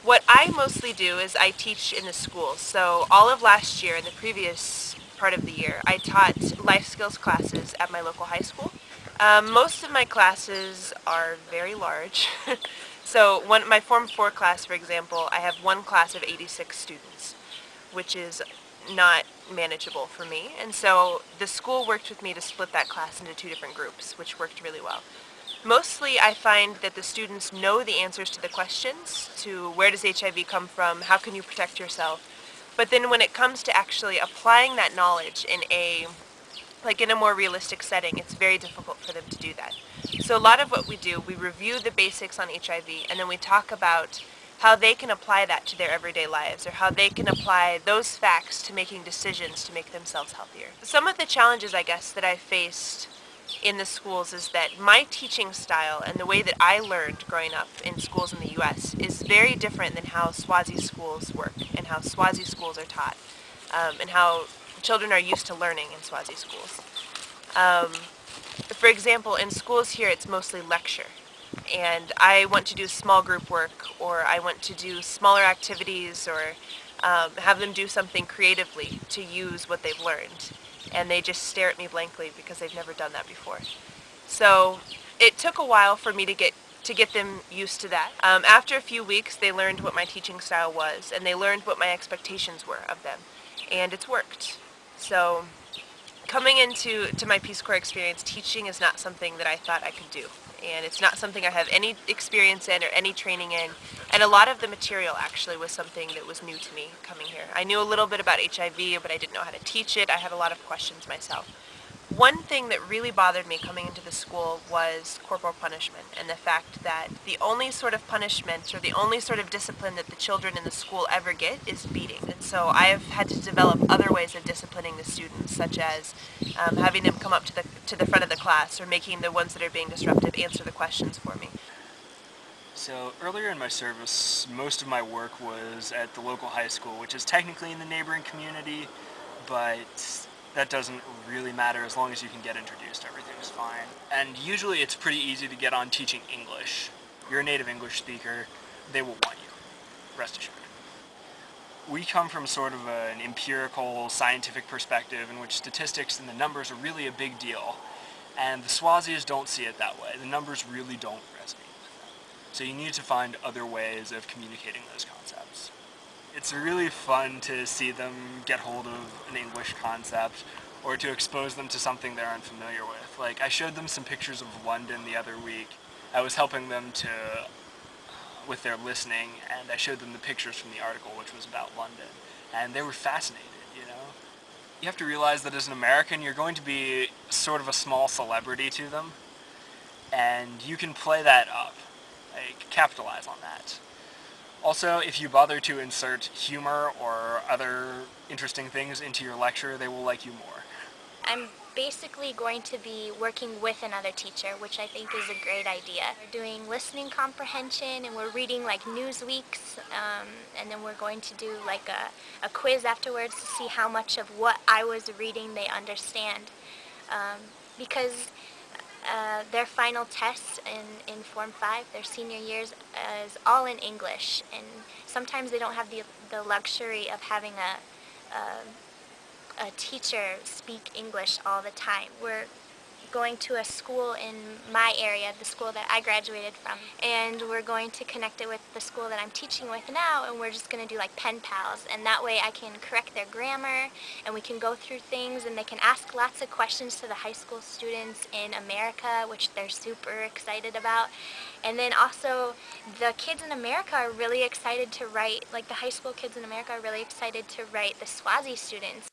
What I mostly do is I teach in the schools. So all of last year and the previous part of the year, I taught life skills classes at my local high school. Most of my classes are very large. So my Form 4 class, for example, I have one class of 86 students, which is not manageable for me. And so the school worked with me to split that class into two different groups, which worked really well. Mostly I find that the students know the answers to the questions, to where does HIV come from, how can you protect yourself, but then when it comes to actually applying that knowledge in a more realistic setting, it's very difficult for them to do that. So a lot of what we do, we review the basics on HIV and then we talk about how they can apply that to their everyday lives, or how they can apply those facts to making decisions to make themselves healthier. Some of the challenges, I guess, that I faced in the schools is that my teaching style and the way that I learned growing up in schools in the U.S. is very different than how Swazi schools work and how Swazi schools are taught, and how children are used to learning in Swazi schools. For example, in schools here it's mostly lecture, and I want to do small group work, or I want to do smaller activities, or have them do something creatively to use what they've learned, and they just stare at me blankly because they've never done that before. So it took a while for me to get them used to that. After a few weeks, they learned what my teaching style was, and they learned what my expectations were of them, and it's worked. So coming into my Peace Corps experience, teaching is not something that I thought I could do, and it's not something I have any experience in or any training in, and a lot of the material actually was something that was new to me coming here. I knew a little bit about HIV, but I didn't know how to teach it. I had a lot of questions myself. One thing that really bothered me coming into the school was corporal punishment, and the fact that the only sort of punishment or the only sort of discipline that the children in the school ever get is beating. And so I have had to develop other ways of disciplining the students, such as having them come up to the front of the class, or making the ones that are being disruptive answer the questions for me. So earlier in my service, most of my work was at the local high school, which is technically in the neighboring community, but that doesn't really matter. As long as you can get introduced, everything's fine. And usually it's pretty easy to get on teaching English. You're a native English speaker, they will want you, rest assured. We come from sort of an empirical, scientific perspective in which statistics and the numbers are really a big deal. And the Swazis don't see it that way. The numbers really don't resonate with them. So you need to find other ways of communicating those concepts. It's really fun to see them get hold of an English concept, or to expose them to something they're unfamiliar with. Like, I showed them some pictures of London the other week. I was helping them with their listening, and I showed them the pictures from the article, which was about London, and they were fascinated, you know? You have to realize that as an American, you're going to be sort of a small celebrity to them, and you can play that up, like, capitalize on that. Also, if you bother to insert humor or other interesting things into your lecture, they will like you more. I'm basically going to be working with another teacher, which I think is a great idea. We're doing listening comprehension, and we're reading like Newsweeks, and then we're going to do like a quiz afterwards to see how much of what I was reading they understand. Because their final tests in Form 5, their senior years, is all in English, and sometimes they don't have the luxury of having a teacher speak English all the time. We're going to a school in my area, the school that I graduated from, and we're going to connect it with the school that I'm teaching with now, and we're just going to do like pen pals, and that way I can correct their grammar, and we can go through things, and they can ask lots of questions to the high school students in America, which they're super excited about. And then also the kids in America are really excited to write, like the high school kids in America are really excited to write the Swazi students.